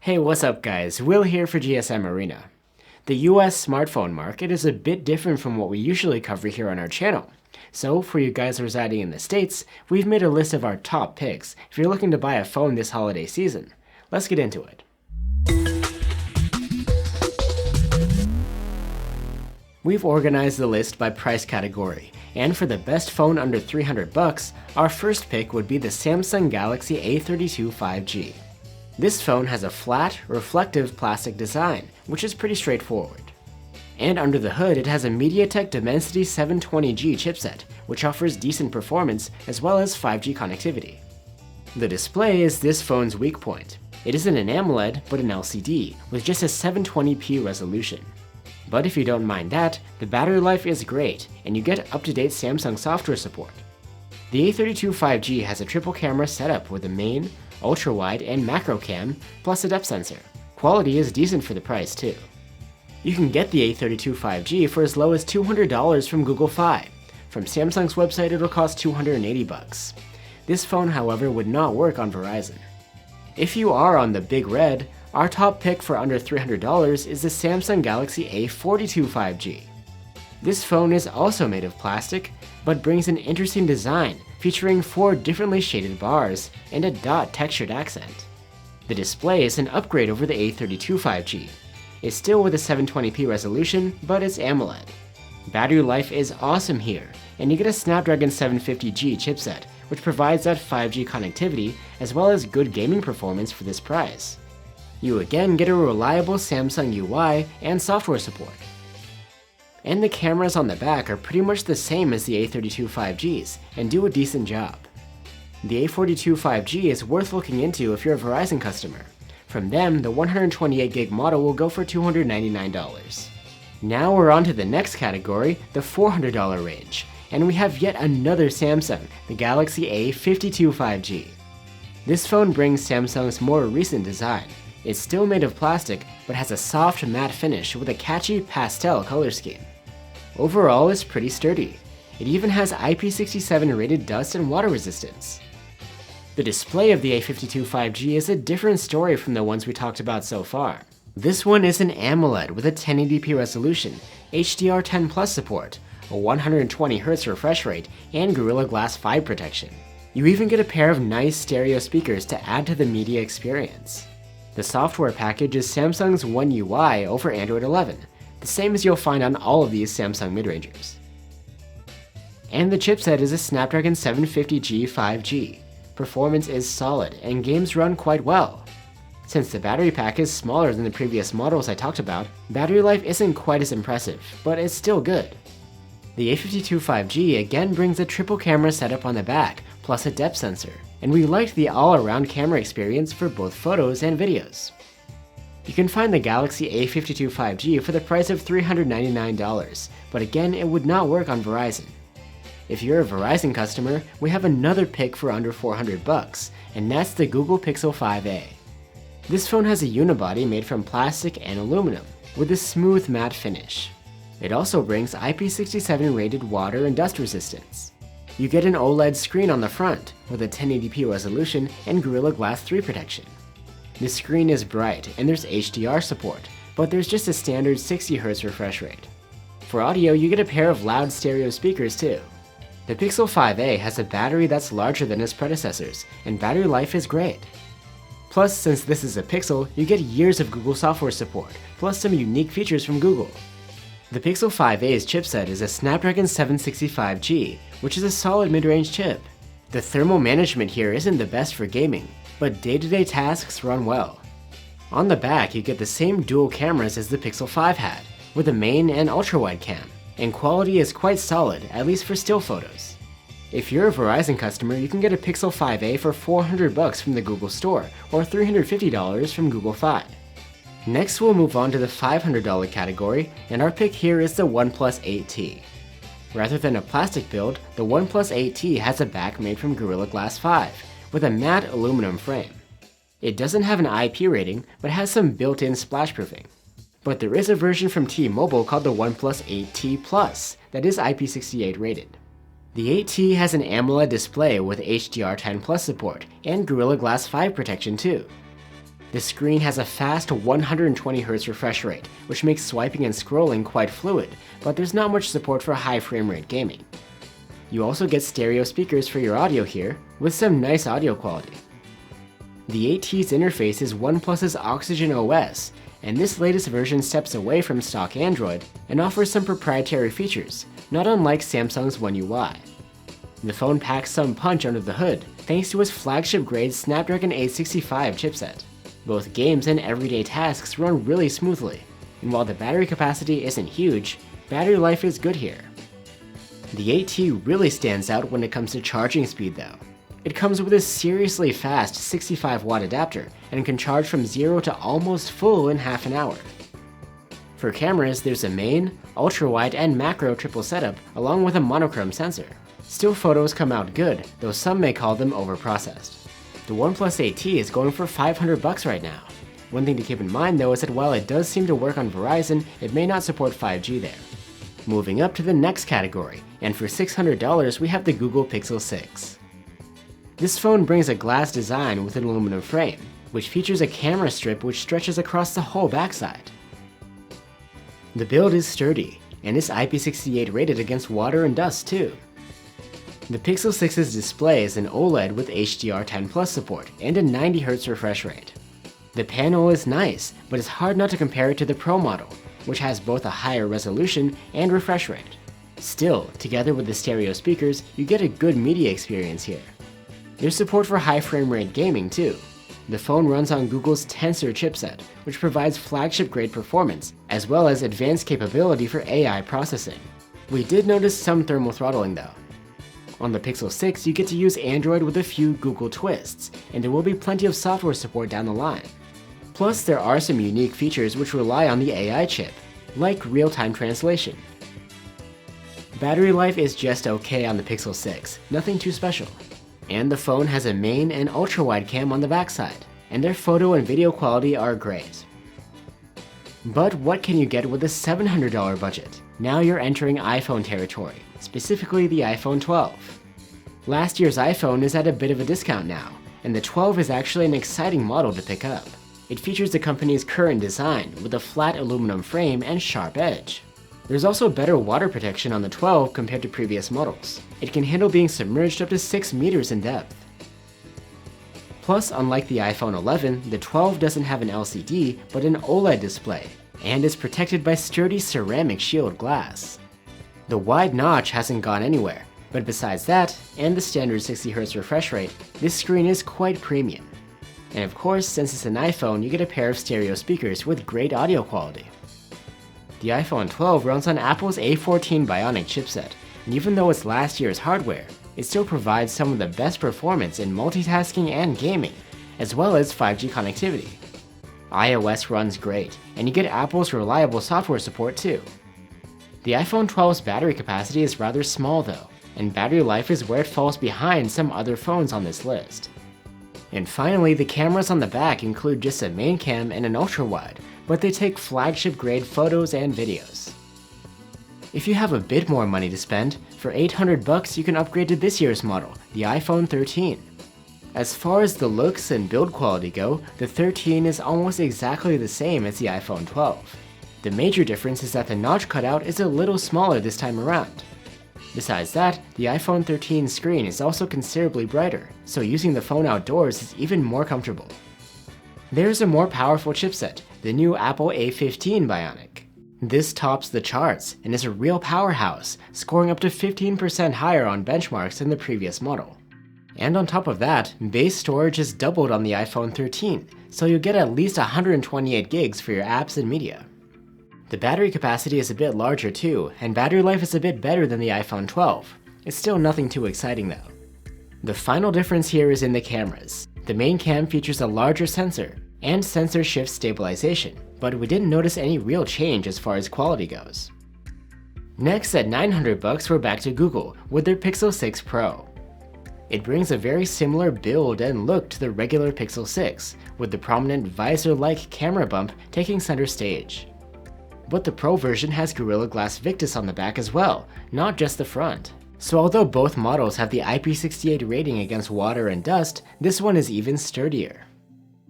Hey, what's up guys? Will here for GSMArena. The US smartphone market is a bit different from what we usually cover here on our channel. So, for you guys residing in the States, we've made a list of our top picks if you're looking to buy a phone this holiday season. Let's get into it. We've organized the list by price category, and for the best phone under $300, our first pick would be the Samsung Galaxy A32 5G. This phone has a flat, reflective plastic design, which is pretty straightforward. And under the hood, it has a MediaTek Dimensity 720G chipset, which offers decent performance as well as 5G connectivity. The display is this phone's weak point. It isn't an AMOLED, but an LCD, with just a 720p resolution. But if you don't mind that, the battery life is great, and you get up-to-date Samsung software support. The A32 5G has a triple camera setup with a main, ultra-wide, and macro cam, plus a depth sensor. Quality is decent for the price too. You can get the A32 5G for as low as $200 from Google Fi. From Samsung's website, it'll cost $280. This phone, however, would not work on Verizon. If you are on the big red, our top pick for under $300 is the Samsung Galaxy A42 5G. This phone is also made of plastic, but brings an interesting design featuring 4 differently shaded bars and a dot textured accent. The display is an upgrade over the A32 5G. It's still with a 720p resolution, but it's AMOLED. Battery life is awesome here, and you get a Snapdragon 750G chipset, which provides that 5G connectivity as well as good gaming performance for this price. You again get a reliable Samsung UI and software support. And the cameras on the back are pretty much the same as the A32 5Gs and do a decent job. The A42 5G is worth looking into if you're a Verizon customer. From them, the 128GB model will go for $299. Now we're on to the next category, the $400 range, and we have yet another Samsung, the Galaxy A52 5G. This phone brings Samsung's more recent design. It's still made of plastic, but has a soft matte finish with a catchy pastel color scheme. Overall, it's pretty sturdy. It even has IP67 rated dust and water resistance. The display of the A52 5G is a different story from the ones we talked about so far. This one is an AMOLED with a 1080p resolution, HDR10 Plus support, a 120Hz refresh rate, and Gorilla Glass 5 protection. You even get a pair of nice stereo speakers to add to the media experience. The software package is Samsung's One UI over Android 11, the same as you'll find on all of these Samsung mid-rangers. And the chipset is a Snapdragon 750G 5G. Performance is solid, and games run quite well. Since the battery pack is smaller than the previous models I talked about, battery life isn't quite as impressive, but it's still good. The A52 5G again brings a triple camera setup on the back, plus a depth sensor, and we liked the all-around camera experience for both photos and videos. You can find the Galaxy A52 5G for the price of $399, but again, it would not work on Verizon. If you're a Verizon customer, we have another pick for under $400, and that's the Google Pixel 5a. This phone has a unibody made from plastic and aluminum, with a smooth matte finish. It also brings IP67 rated water and dust resistance. You get an OLED screen on the front, with a 1080p resolution and Gorilla Glass 3 protection. The screen is bright, and there's HDR support, but there's just a standard 60Hz refresh rate. For audio, you get a pair of loud stereo speakers too. The Pixel 5a has a battery that's larger than its predecessors, and battery life is great. Plus, since this is a Pixel, you get years of Google software support, plus some unique features from Google. The Pixel 5a's chipset is a Snapdragon 765G, which is a solid mid-range chip. The thermal management here isn't the best for gaming, but day-to-day tasks run well. On the back, you get the same dual cameras as the Pixel 5 had, with a main and ultra-wide cam, and quality is quite solid, at least for still photos. If you're a Verizon customer, you can get a Pixel 5a for $400 from the Google Store, or $350 from Google Fi. Next, we'll move on to the $500 category, and our pick here is the OnePlus 8T. Rather than a plastic build, the OnePlus 8T has a back made from Gorilla Glass 5, with a matte aluminum frame. It doesn't have an IP rating, but has some built-in splash-proofing. But there is a version from T-Mobile called the OnePlus 8T Plus that is IP68 rated. The 8T has an AMOLED display with HDR10 Plus support and Gorilla Glass 5 protection too. The screen has a fast 120Hz refresh rate, which makes swiping and scrolling quite fluid, but there's not much support for high frame rate gaming. You also get stereo speakers for your audio here, with some nice audio quality. The AT's interface is OnePlus's Oxygen OS, and this latest version steps away from stock Android and offers some proprietary features, not unlike Samsung's One UI. The phone packs some punch under the hood, thanks to its flagship-grade Snapdragon 865 chipset. Both games and everyday tasks run really smoothly, and while the battery capacity isn't huge, battery life is good here. The AT really stands out when it comes to charging speed though. It comes with a seriously fast 65-watt adapter and can charge from 0 to almost full in half an hour. For cameras, there's a main, ultra-wide, and macro triple setup along with a monochrome sensor. Still photos come out good, though some may call them overprocessed. The OnePlus AT is going for $500 right now. One thing to keep in mind though is that while it does seem to work on Verizon, it may not support 5G there. Moving up to the next category, and for $600 we have the Google Pixel 6. This phone brings a glass design with an aluminum frame, which features a camera strip which stretches across the whole backside. The build is sturdy, and is IP68 rated against water and dust too. The Pixel 6's display is an OLED with HDR10+ support and a 90Hz refresh rate. The panel is nice, but it's hard not to compare it to the Pro model, which has both a higher resolution and refresh rate. Still, together with the stereo speakers, you get a good media experience here. There's support for high frame rate gaming too. The phone runs on Google's Tensor chipset, which provides flagship-grade performance, as well as advanced capability for AI processing. We did notice some thermal throttling though. On the Pixel 6, you get to use Android with a few Google twists, and there will be plenty of software support down the line. Plus, there are some unique features which rely on the AI chip, like real-time translation. Battery life is just okay on the Pixel 6, nothing too special. And the phone has a main and ultra-wide cam on the backside, and their photo and video quality are great. But what can you get with a $700 budget? Now you're entering iPhone territory, specifically the iPhone 12. Last year's iPhone is at a bit of a discount now, and the 12 is actually an exciting model to pick up. It features the company's current design with a flat aluminum frame and sharp edge. There's also better water protection on the 12 compared to previous models. It can handle being submerged up to 6 meters in depth. Plus, unlike the iPhone 11, the 12 doesn't have an LCD but an OLED display, and is protected by sturdy ceramic shield glass. The wide notch hasn't gone anywhere, but besides that, and the standard 60Hz refresh rate, this screen is quite premium. And of course, since it's an iPhone, you get a pair of stereo speakers with great audio quality. The iPhone 12 runs on Apple's A14 Bionic chipset, and even though it's last year's hardware, it still provides some of the best performance in multitasking and gaming, as well as 5G connectivity. iOS runs great, and you get Apple's reliable software support too. The iPhone 12's battery capacity is rather small though, and battery life is where it falls behind some other phones on this list. And finally, the cameras on the back include just a main cam and an ultra-wide, but they take flagship-grade photos and videos. If you have a bit more money to spend, for $800 you can upgrade to this year's model, the iPhone 13. As far as the looks and build quality go, the 13 is almost exactly the same as the iPhone 12. The major difference is that the notch cutout is a little smaller this time around. Besides that, the iPhone 13 screen is also considerably brighter, so using the phone outdoors is even more comfortable. There's a more powerful chipset, the new Apple A15 Bionic. This tops the charts and is a real powerhouse, scoring up to 15% higher on benchmarks than the previous model. And on top of that, base storage is doubled on the iPhone 13, so you'll get at least 128 gigs for your apps and media. The battery capacity is a bit larger too, and battery life is a bit better than the iPhone 12. It's still nothing too exciting though. The final difference here is in the cameras. The main cam features a larger sensor and sensor shift stabilization, but we didn't notice any real change as far as quality goes. Next, at $900 we're back to Google with their Pixel 6 Pro. It brings a very similar build and look to the regular Pixel 6, with the prominent visor-like camera bump taking center stage. But the Pro version has Gorilla Glass Victus on the back as well, not just the front. So although both models have the IP68 rating against water and dust, this one is even sturdier.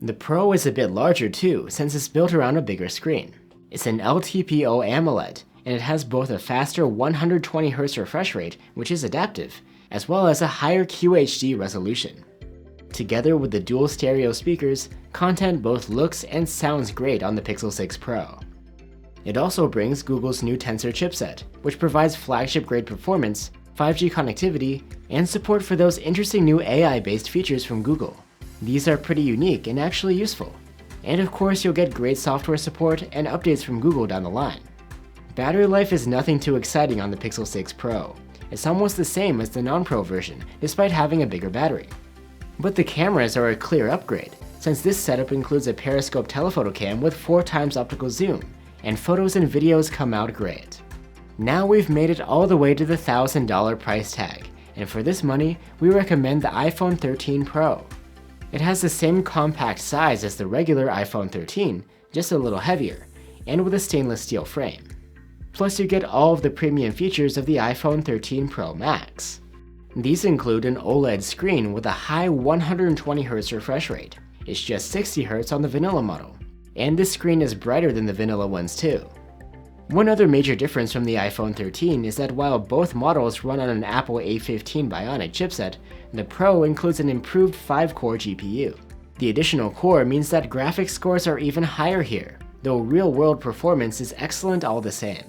The Pro is a bit larger too, since it's built around a bigger screen. It's an LTPO AMOLED, and it has both a faster 120Hz refresh rate, which is adaptive, as well as a higher QHD resolution. Together with the dual stereo speakers, content both looks and sounds great on the Pixel 6 Pro. It also brings Google's new Tensor chipset, which provides flagship-grade performance, 5G connectivity, and support for those interesting new AI-based features from Google. These are pretty unique and actually useful. And of course, you'll get great software support and updates from Google down the line. Battery life is nothing too exciting on the Pixel 6 Pro. It's almost the same as the non-Pro version, despite having a bigger battery. But the cameras are a clear upgrade, since this setup includes a periscope telephoto cam with 4x optical zoom, and photos and videos come out great. Now we've made it all the way to the $1,000 price tag, and for this money, we recommend the iPhone 13 Pro. It has the same compact size as the regular iPhone 13, just a little heavier, and with a stainless steel frame. Plus you get all of the premium features of the iPhone 13 Pro Max. These include an OLED screen with a high 120Hz refresh rate. It's just 60Hz on the vanilla model, and this screen is brighter than the vanilla ones too. One other major difference from the iPhone 13 is that while both models run on an Apple A15 Bionic chipset, the Pro includes an improved 5-core GPU. The additional core means that graphics scores are even higher here, though real-world performance is excellent all the same.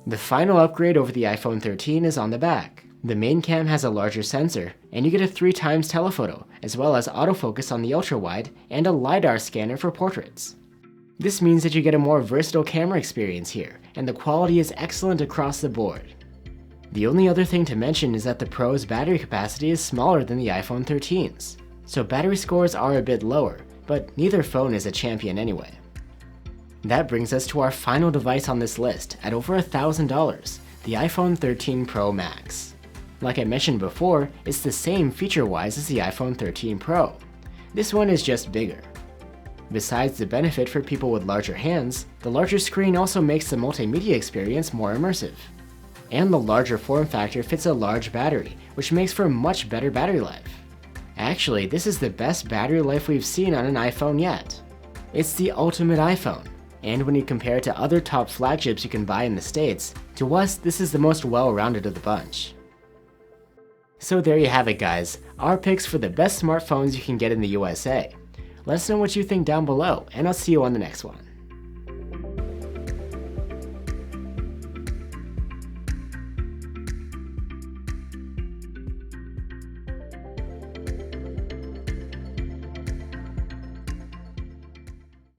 The final upgrade over the iPhone 13 is on the back. The main cam has a larger sensor, and you get a 3x telephoto, as well as autofocus on the ultra-wide and a LiDAR scanner for portraits. This means that you get a more versatile camera experience here, and the quality is excellent across the board. The only other thing to mention is that the Pro's battery capacity is smaller than the iPhone 13's, so battery scores are a bit lower, but neither phone is a champion anyway. That brings us to our final device on this list at over $1,000, the iPhone 13 Pro Max. Like I mentioned before, it's the same feature-wise as the iPhone 13 Pro. This one is just bigger. Besides the benefit for people with larger hands, the larger screen also makes the multimedia experience more immersive. And the larger form factor fits a large battery, which makes for much better battery life. Actually, this is the best battery life we've seen on an iPhone yet. It's the ultimate iPhone, and when you compare it to other top flagships you can buy in the States, to us this is the most well-rounded of the bunch. So there you have it guys, our picks for the best smartphones you can get in the USA. Let us know what you think down below, and I'll see you on the next one.